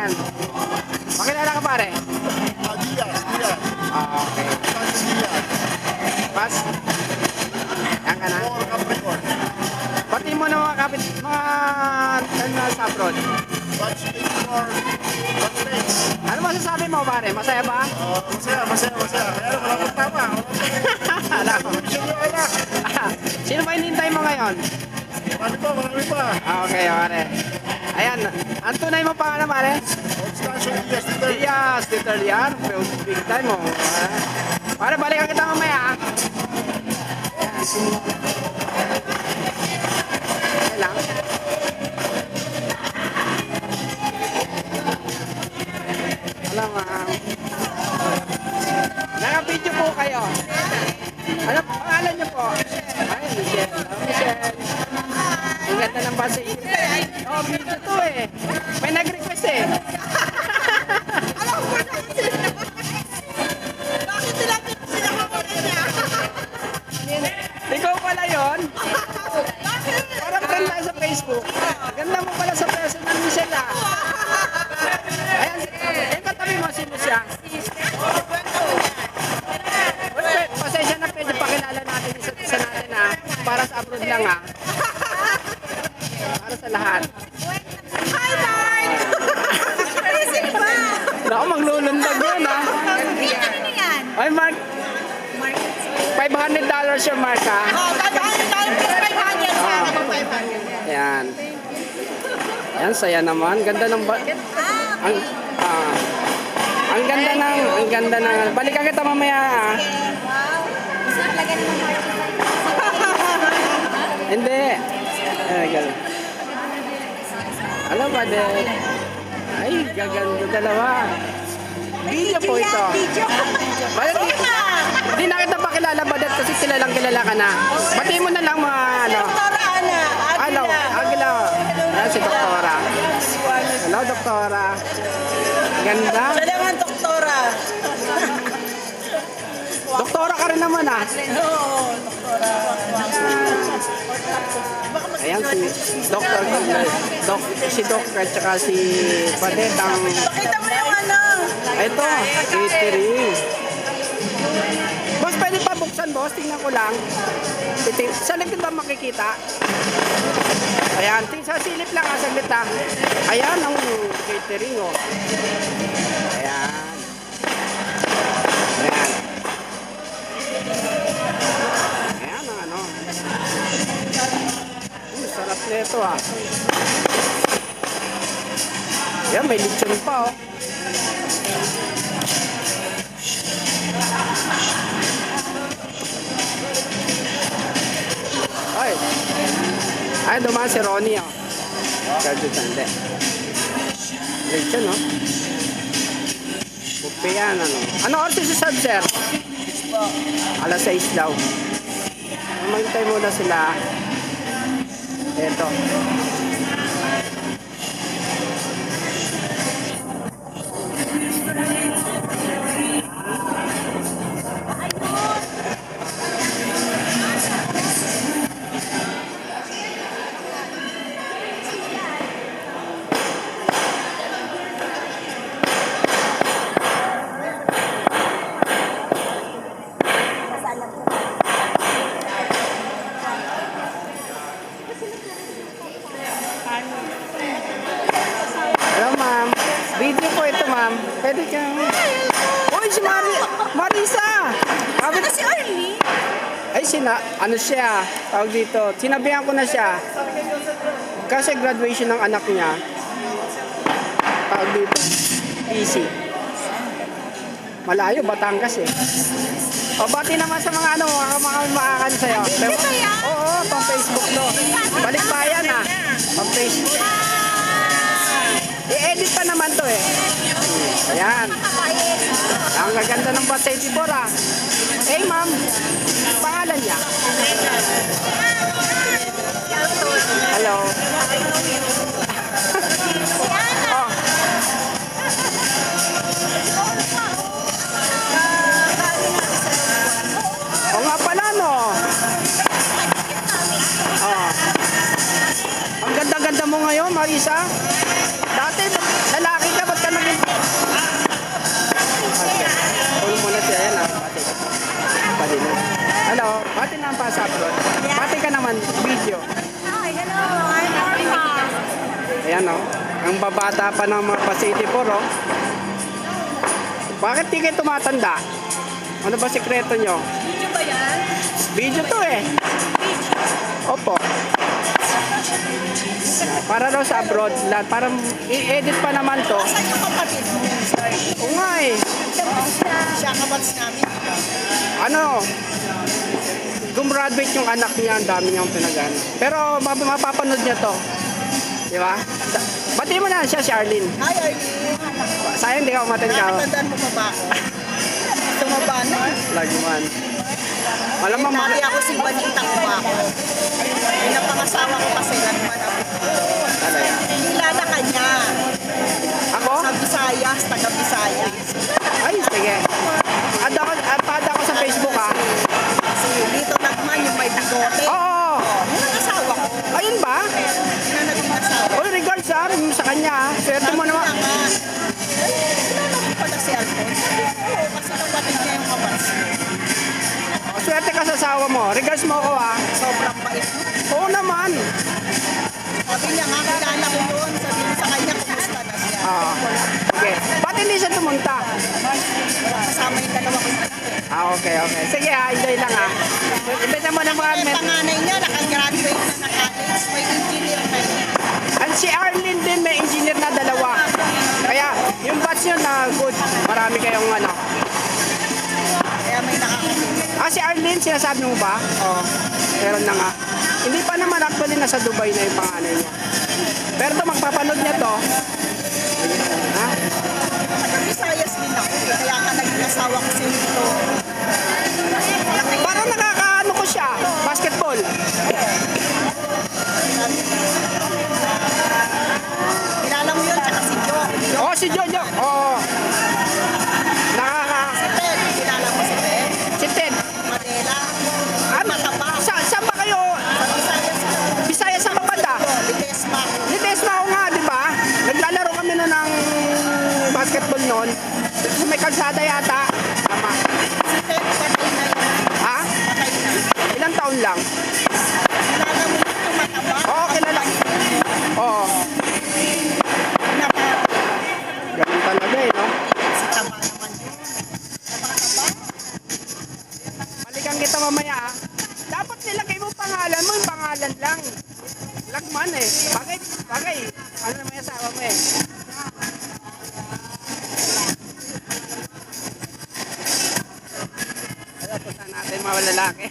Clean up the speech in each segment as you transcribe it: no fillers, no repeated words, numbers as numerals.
Ayan. Pakilala ka pare? Diaz. Okay. Francis Diaz. Pas. Ayan ka na. For Capricorn. Pati mo na mga kapit, mga sa abroad. Watch me for Capricorn. Ano masasabi mo pare? Masaya ba? Masaya. Pero wala kang tama. Alam ko. Sino ba hinihintay mo ngayon? Marami pa. Okay, pare. Ayan. Ang tunay mo pangalan pare? Constancio Diaz. Diaz, Twitter yan. Big time mo. Pare, balikan kita mamaya. Okay lang. Alam mo, naka-video po kayo. Ano pangalan niyo po? Ay, Michelle. Michelle. Ang ganda ng base. Oh, video to eh. May nag-request eh. Alam ko na kasi. Bakit sila niya? Ikaw pala yun? Bakit? Parang ganda sa Facebook. Ganda mo pala sa personal, Michelle ah. Ayan, katabi mo sino siya? Uy, pasensya na pwede pakilala natin isa natin ah. Para sa abroad lang ah. Para sa lahat. Hi, Mark! Busy ba? Naku, maglulundag yun ah. Ano yan? Ay, Mark, Mark? $500 yung Mark ah. Oh, dadaan tayo plus 500 sa akin. 500. Ayan. Ayan, saya naman. Ganda ng ang ang ganda ng balikan kita mamaya ah. Wow. Gusto talaga ni Mark. Hindi. Ganun. Alam ba din? Ay, gaganda dalawa. Video po ito. Video. Bakit hindi na kita pakilala ba dahil kasi kilala ka na. Bati mo na lang mga ano. Doktora Ana. Hello, Agila. Ayan si Doktora. Hello, Doktora. Ganda. Siya naman, doktora. Doktora ka rin naman ah. Oo, doktora. Ayan si Doktor. Si Doktor at saka si Padet ang Pakita mo yung ano. ito, catering. Boss, pwede pa buksan, boss? Tingnan ko lang. Sa likod ba makikita? Ayan, sa silip lang, saglit ha. Ayan ang catering, oh. Ayan. Ayan. Ayan ang ano. Sarap nito, ah. Ayan, may lechon pa, oh. Ay, dumaan si Ronnie, oh. Kaya hindi. Lechon, no? Buffet yan, ano. Ano oras si Sab, sir? Alas 6 daw. Magintay muna sila. Eto. Hello, ma'am. Video po ito, ma'am. Pwede ka. Uy, si Marisa! Ano si Arlie? Ay, ano siya, tawag dito, sinabihan ko na siya. Kasi graduation ng anak niya, tawag dito, easy. Malayo, Batangas eh. O, bati naman sa mga ano, mga maakan sa'yo. Oo, pang Facebook no. Balik pa yan ah. Pang Facebook. I-edit pa naman to eh. Ayan. Ang gaganda ng bus 84 ah. Hey ma'am, pangalan niya? Hello. Oh. O nga pala no. Oh. Ang ganda-ganda mo ngayon, Marisa. Dati lalaki ka, ba't bata pa ng mga Pasiti po, oh. Bakit di kayo tumatanda? Ano ba sikreto nyo? Video ba yan? Video to eh. Opo. Para daw sa abroad, parang i-edit pa naman to. Saan yung kapatid mo? Oo nga eh. Siya kabats namin. Ano? Gumraduate yung anak niya, ang dami niyang pinagana. Pero mapapanood niya to. Di ba? Bati mo na siya si Arlene. Hi, Arlene. Sayang di ka umaten ka. Nakatandaan mo pa ba ako? Tumaba na. Lagman. Malamang Nari ako si Banita ko ako. Yung napangasawa ko kasi nagman ako. Talaga. Kilala ka niya. Ako? Sa Visayas, taga Visayas. Ay, sige. Add ako sa Facebook ha. Si Lito Nagman, yung may bigote. Oo. Yun ang asawa ko. Ayun ba? Yun ang naging asawa. Oy, regards sa kanya ha. Swerte mo naman. Sabi niya nga, kilala mo pala si Alphonse. Oo, kasi kapatid niya yung kabats ko. Swerte ka sa asawa mo. Regards mo ako ha. Sobrang bait mo. Oo naman. Sabi niya nga, kilala ko yun. Sabi niya sa kanya, kumusta na siya. Oo. Okay. Ba't hindi siya tumunta? Kasama yung dalawa ko. Okay. Sige ha, enjoy lang ha. Ibenta mo na mga Yung panganay niya, nakagraduate na college. May engineer na yun. And si Arlene din may engineer na dalawa. Kaya yung batch nyo na good. Marami kayong ano. Kaya may nakakatulong. Si Arlene, sinasabi mo ba? Oo. Meron na nga. Hindi pa naman actually nasa Dubai na yung panganay niya. Pero to magpapanood niya to. Ha? Visayas din ako. Kaya nga naging asawa ko si Lito. Parang nakakaano ko siya. Basketball. Kilala mo yun, tsaka si Jo. Oh, si Jojo. Oo. Si Ted, kilala mo si Ted? Si Ted. Manila. Mataba. Saan ba kayo? Sa Visayas ka. Bisaya sa Kapanda? Lidesma. Litesma ako nga, di ba? Naglalaro kami na ng basketball noon. May kalsada yata. Tama. Si Ted, patay na yun. Ha? Patay na. Ilang taon lang? Kilala mo yung mataba? Oo, kilala. Oo. Mataba. Ganun talaga eh, no? Si Taba naman yun. Taba. Balikan kita mamaya ah. Dapat nilagay mo pangalan mo, yung pangalan lang. Lagman eh. Bagay. Ano naman yung asawa mo eh. Ano, punta natin mga lalaki.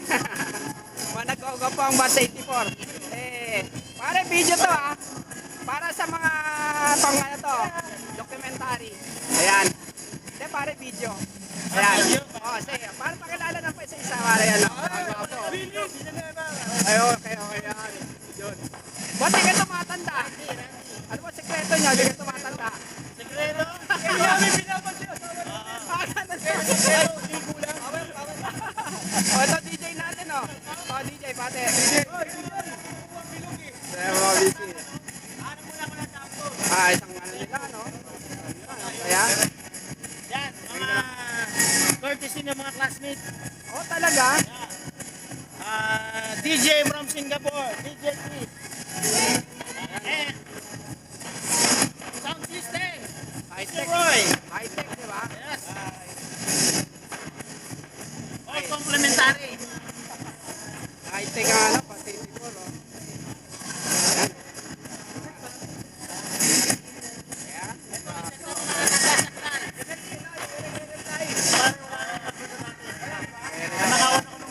Mga nag-ogo po ang Bus 84. Pare, video to ah. Para sa mga pang ano to, documentary. Ayan. Pare, video. Ayan. Sige. Para pakilala na po isa-isa. Pare, ano. Okay. Ayan. Yun. Ba't di ka tumatanda? Ano ba sekreto niya? Di ka tumatanda. Sekreto? Kaya pinapansin. Ito DJ natin oh. DJ pate. Isang ano nila no? Kaya? Yan, mga courtesy ng mga classmates. Oh talaga? DJ from Singapore, DJ Chris. And sound system, High-tech. Roy. High-tech, di ba? Yes. All complimentary. High-tech ang ano, pati siguro. Ayan. Nakawan ako ng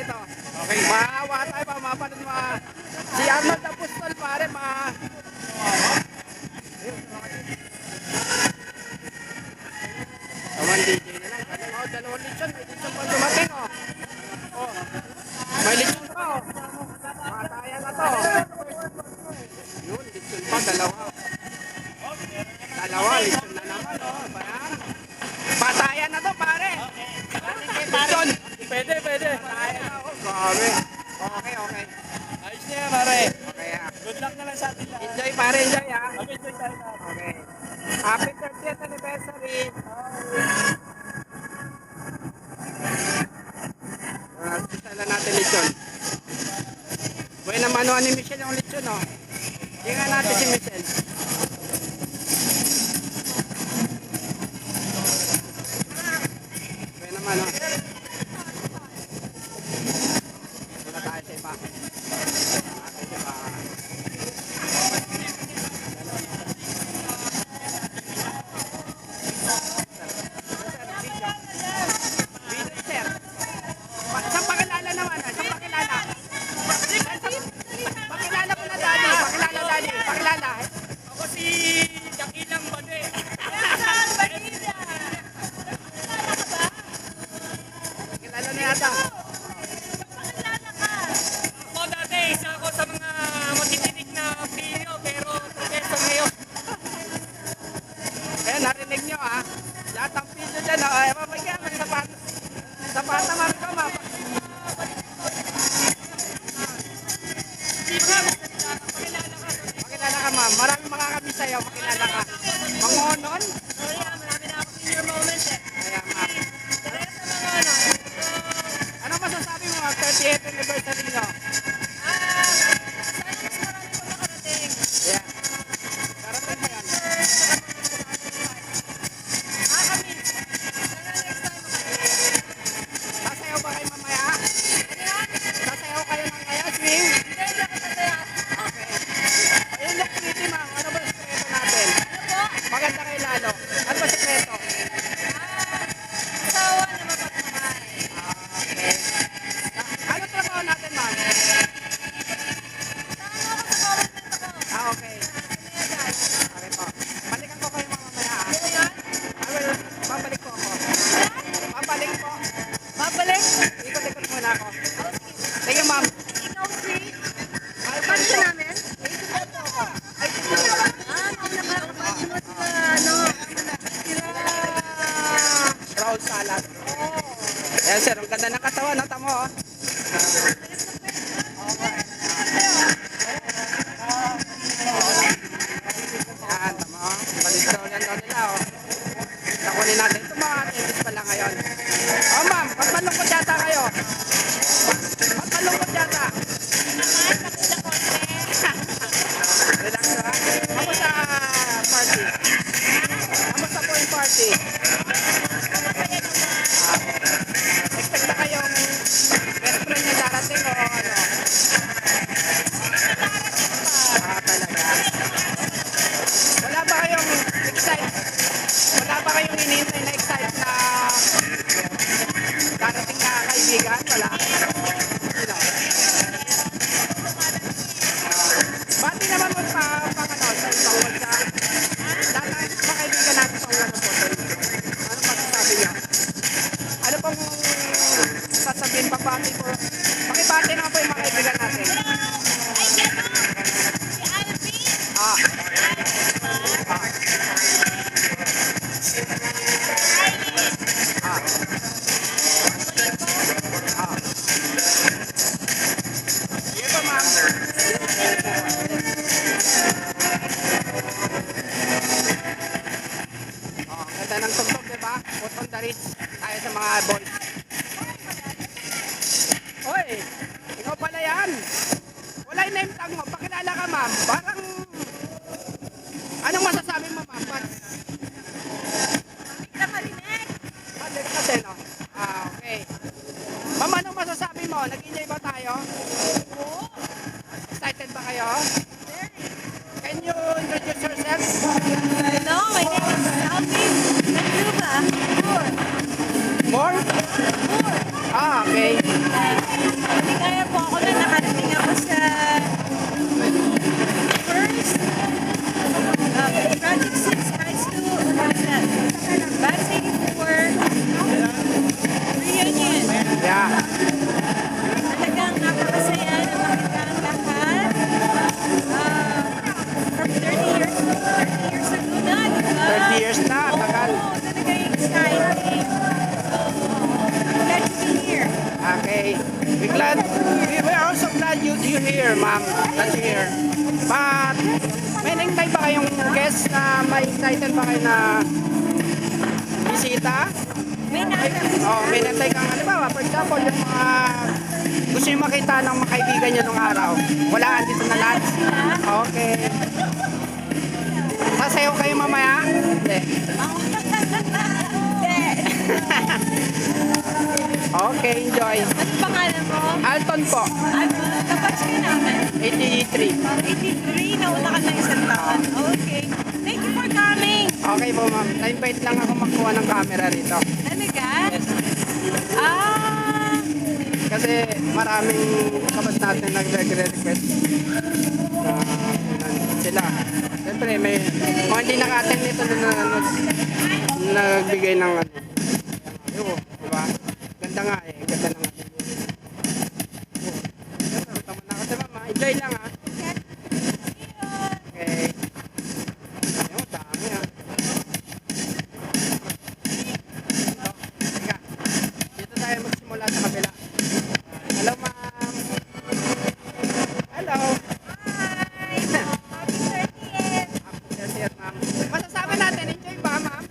dito. Okay, maawa tayo pa, mapanood si Arnold Apostol pare, Taman DJ na lang. Ano, dalawang lechon. May lechon pa dumating, oh. Oh. May lechon pa, oh. Mataya na to. Yun, lechon pa, dalawa. Dalawa, lechon na naman, oh. Bayan. Patayan na to, pare. Lechon. Pwede. Patayan na, oh. Grabe. Okay. Ayos na yan, pare. Okay, ah. Good luck na lang sa atin lahat. Enjoy, pare, enjoy, ah. Enjoy tayo. Okay. Happy 30th anniversary. Sala natin lechon. Buena mano ni Michelle yung lechon, oh. Tingnan natin si Michelle. Buena mano. Wala tayo sa iba. Natin sa iba. Sir. Saan pakilala naman? Saan pakilala? Pakilala mo na, Daddy. Pakilala. Ako si Dakilang Bade. Pakilala na yata. Ako dati, isa ako sa mga matitinig na pilyo, pero professor ngayon. Ayan, narinig nyo, ha? Lahat ng piso dyan, ha? Ay, mapagyan, may sapata, mami ko, mama. Pakilala ka, ma'am. Maraming makakami sa'yo. Pakilala ka. Mangonon? Kaya, ma'am. Ano masasabi mo, 38th anniversary nyo? Yeah. Darating ba yan? Sasayaw ba kayo mamaya? Sasayaw kayo ng kaya, swing? Okay. Ayun yung pretty, ma'am. Ano ba yung sekreto natin? Maganda kayo lalo. Ano ba sekreto? Okay. Ano trabaho natin, ma'am? Okay. Okay po. Balikan ko kayo mamaya, ah. Babalik po ako. Babalik po. Ikot-ikot muna ako. Thank you, ma'am. Ay, balik po. Raul salad. Ayan, sir. Ang ganda ng katawan, no? Tamo, oh. Yan, tamo. Balik daw nila, oh. Nakunin natin. Ito mga atendis pala ngayon. Oh, ma'am. Ba't malungkot yata kayo? Ba't malungkot yata? Relax, ha? Kamusta party? Kamusta po yung party? Expect na kayong best friend niya darating o ano? Talaga. Wala ba kayong hinihintay na excited na darating na kaibigan? Wala. Sino? Bati naman mo pa ano, sa ibang bansa. Lahat ng mga kaibigan natin sa ulan ng photo. Ano masasabi niya? Ano pong sasabihin pabati po? Pakibati naman po yung mga kaibigan natin. Ah. Sige po, ma'am. Ang ganda ng tugtog, diba? Put on the ridge. Tayo sa mga boys. Hoy! Ikaw pala yan. Wala yung name tag mo. Pakilala ka, ma'am. Parang... Anong masasabi mo, ma'am? Balik kasi, no? Ah, okay. Ma'am, anong masasabi mo? Nag-enjoy ba tayo? Excited ba kayo? Can you introduce yourself? Hello, my name is Alvin Menduba. More? Ah, okay. Masaya. Talagang napakasaya na makita ang lahat. From 30 years ago na, di ba? 30 years na, tagal. Oo, talagang exciting. So, I'm glad to be here. Okay. We're also glad you here, ma'am. Glad you here. But, may nangintay ba kayong guest na may excited ba kayo na bisita? May nasa. Oh, may nantay kang ano ba? For example, yung mga gusto yung makita ng mga kaibigan nyo nung araw. Wala, andito na lahat. Okay. Sasayaw kayo mamaya? Hindi. Okay, enjoy. Ano pangalan mo? Alton po, Ano? Kapag ka namin? 83. 83, nauna ka ng isang taon. Okay. Thank you for coming. Okay po ma'am, na-invite lang ako magkuha ng camera rito. Talaga? Yes. Ah, Kasi maraming kabat natin nagre-request na sila. Siyempre may mga hindi naka-attend nito na nagbigay ng ano. Ayun, di ba? Ganda nga eh, ganda ng ating tama na kasi mama, enjoy lang ha. Okay. Ayun, dami ha. Teka, dito tayo magsimula sa kabila. Hello ma'am. Hello. Hi. Yes, yes, ma'am. Masasabi natin, enjoy ba, ma'am?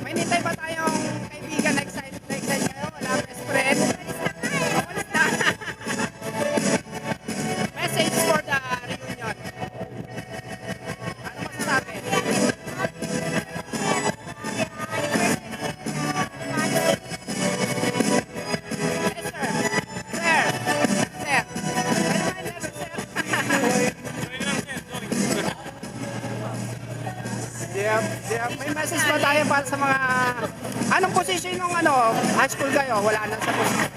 May nintay ba tayong kaibigan na excited kayo? Wala best friend? Walis na. Message for the reunion. Ano masasabi? Yes, sir. Sir. Sir. May message ba tayo para sa mga anong position ng ano, high school kayo? Wala na sa position.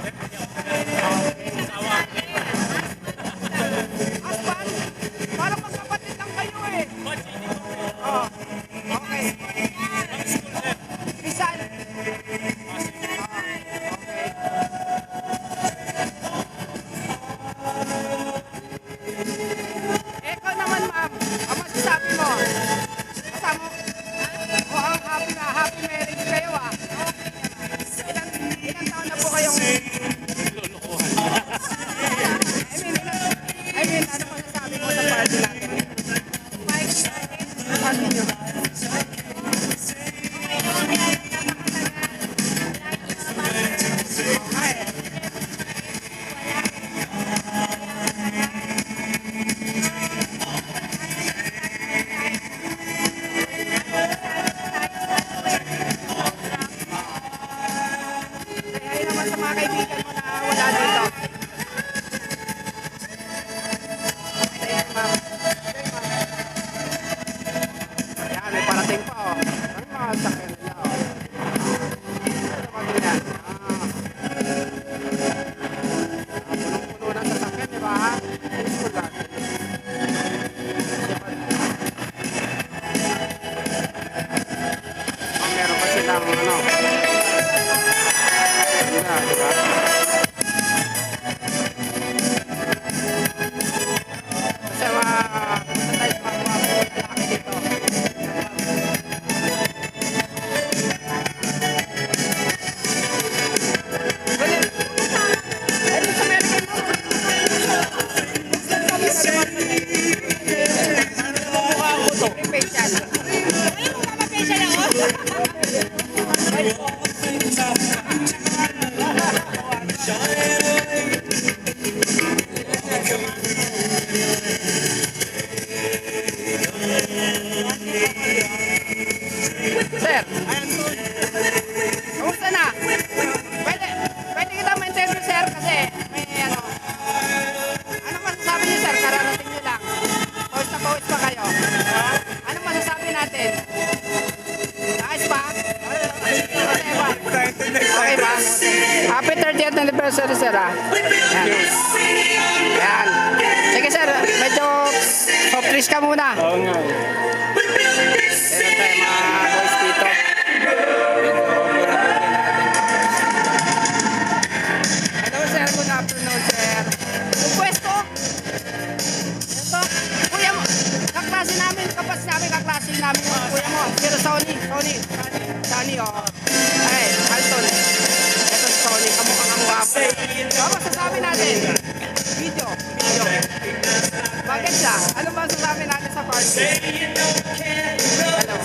Husband? Parang magkapatid lang kayo eh. Oh. Okay. Bisan. Okay. Ikaw naman ma'am, ang masasabi mo? Kasama o ang happy marriage kayo ah. Ilang taon na po kayong I mean, ano masasabi mo sa party natin? Party nyo. Okay. Kaya naman sa mga kaibigan mo na wala dito. Ayan, ma'am. Ayan, ma'am. Ayan, may parating pa, oh. Ang mga sakyan nila, oh. Ano ba ganyan? Punong-puno na sa sakyan, di ba? Peaceful lang. Oh, meron pa silang, ano, di ba? Kasi punta tayo sa mga lalaki dito. Ganun. Ayun sa American mo. Mukha ko to. Facial. ay, magpapapesyal ako. Sir, kamusta na? Pwede kita ma-interview, sir, kasi may ano. Ano masasabi niyo, sir? Kararating niyo lang. Pawis na pawis pa kayo. Ano masasabi natin? Ayos ba? Okay ba? Okay ba? Happy 30th anniversary, sir, ah. Yan. Yan. Sige, sir. Medyo soft drinks ka muna. Oo nga. Meron tayo mga boys dito. Medyo mura-mura natin. Hello.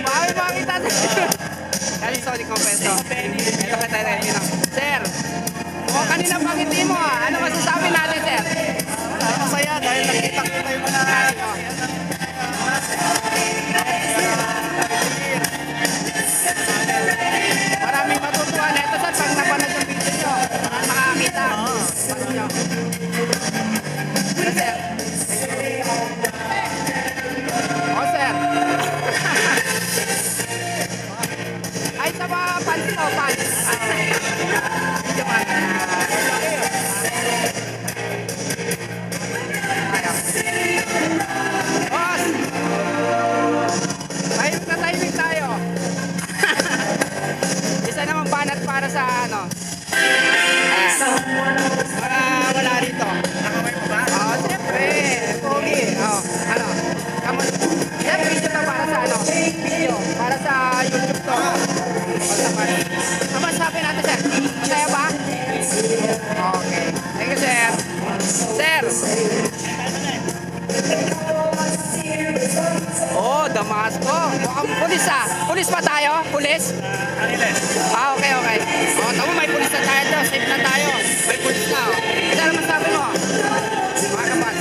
Mami, makita tayo. Kasi Sonic Compenso. Ito ka tayo rin. Sir, o kanina pangiti mo ah. Ano masasabi natin, sir? Masaya dahil nakita-kita yung mga Maraming matutuwa. Ito sir, pag napanood yung video nyo, makakakita. Ano nyo? Ano, sir? O, sir. Ay, sa mga fans ko, fans. Video man. Boss! Tahimik tayo. Isa naman banat para sa ano. Para wala rito. nakamay mo ba? Oo, siyempre. Pogi. Oo, ano. Come on. Siyempre, video to para sa ano. Video. Para sa YouTube to. Ano masasabi natin, sir? Masaya ba? Okay. Thank you, sir. Sir! Oh, Damasco. Mukhang pulis ah. Pulis pa tayo? Pulis? Ah, okay, okay. Oh, tama, may pulis na tayo doon. Safe na tayo. May pulis na. Oh. Ano masasabi mo? Mga kapat.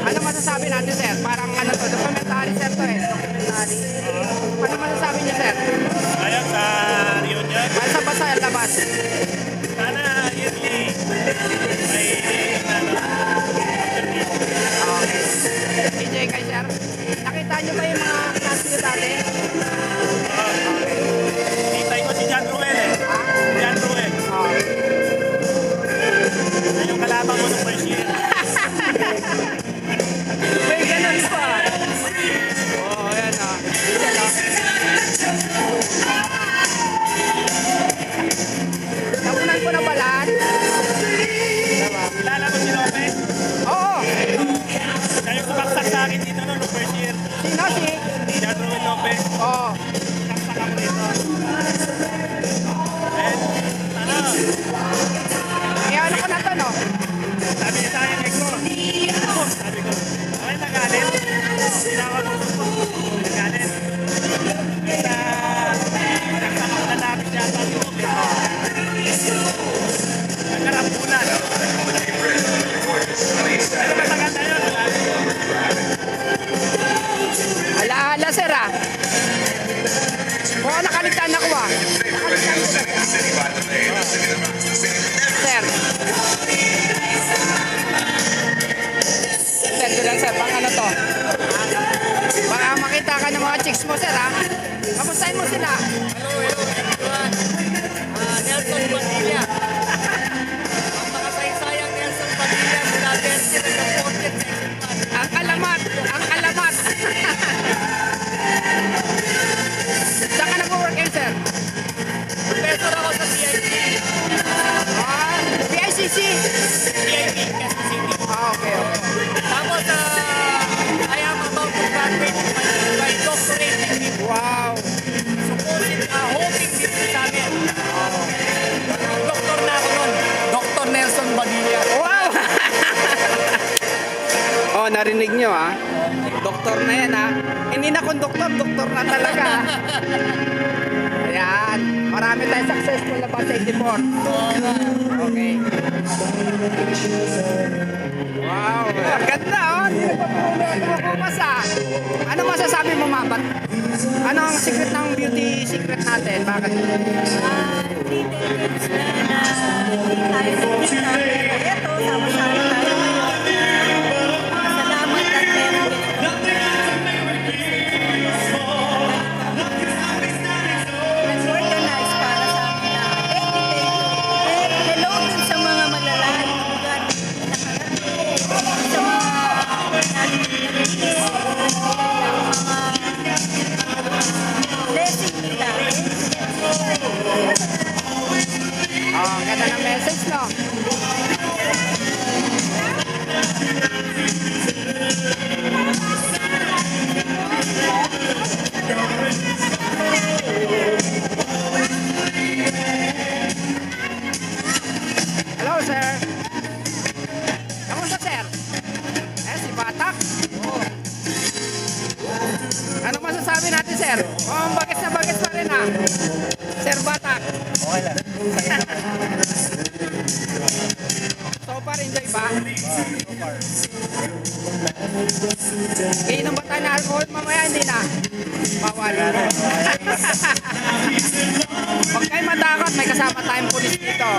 Ano masasabi natin, sir? Parang ano to, documentary, sir, to eh. Documentary. Ano masasabi niyo, sir? Ayun sa reunion. Basta ba sa labas? Sana yearly may Okay. Enjoy kayo, sir. Nakita niyo ba yung mga klase niyo dati? Kitay ko si John Ruel eh. John Ruel. Oh. Yung kalaban mo nung first year. May ganun pa. Oh, ayan ah. Ayan ah. Napunan ko na ba lahat? Diba? Kilala mo si Lopez? Oo. Siya yung sumaksak sa akin dito nung first year. Sino si? John Ruel Lopez. Oo. Sumaksak ako dito. And ano, Eh, ano ko na to, no? sabi niya sa akin, Eko. Sabi ko, okay, nagalit. Tinawag ko po. Nagalit. Sa sumaksak ako na lapis yata si Lopez. Nagkarampunan. Pero matagal na yun. Ala-ala, sir, ah. Oo, nakaligtaan ako, ah. Nakaligtaan ko, sir. Sir. Sir, ko lang, sir. Pang ano to? Baka makita ka ng mga chicks mo, sir, ah. Kamustahin mo sila? Nelson Padilla. Ang makasaysayang Nelson Padilla mula 30 hanggang 40 section 1. Ang alamat! Ang alamat! Saan ka nag-work kayo, sir? Professor ako sa PIP. Ah, PICC? PIP, Quezon City. Ah, okay, okay. Tapos, I am about to graduate by doctorate degree. Wow! Supposed, hoping dito sa amin. Doktor na ako nun. Dr. Nelson Padilla. Wow! Oh, narinig nyo, ah. Doktor na yan, ah. Hindi na konduktor, doktor na talaga. Ayan. Marami tayong successful na bus 84. Okay. Wow. Ang ganda, oh. Hindi nagpapumas, ah. Ano masasabi mo, Mabat? Ano ang secret ng beauty secret natin? Bakit? 3 decades na hindi tayo nakita. Ito, sama-sama tayo ngayon. Salamat at meron nag-organize para sa amin na hello dun sa mga malalaking lugar sa mga blessing nila. Oh, ang ganda ng message, no? Hello, sir. Oh, bagis na bagis pa rin ah. Sir Batak. Okay lang. So far, enjoy ba? So far. Iinom ba tayo na alcohol mamaya? Hindi na. Bawal. Huwag kayo matakot, may kasama tayong pulis dito.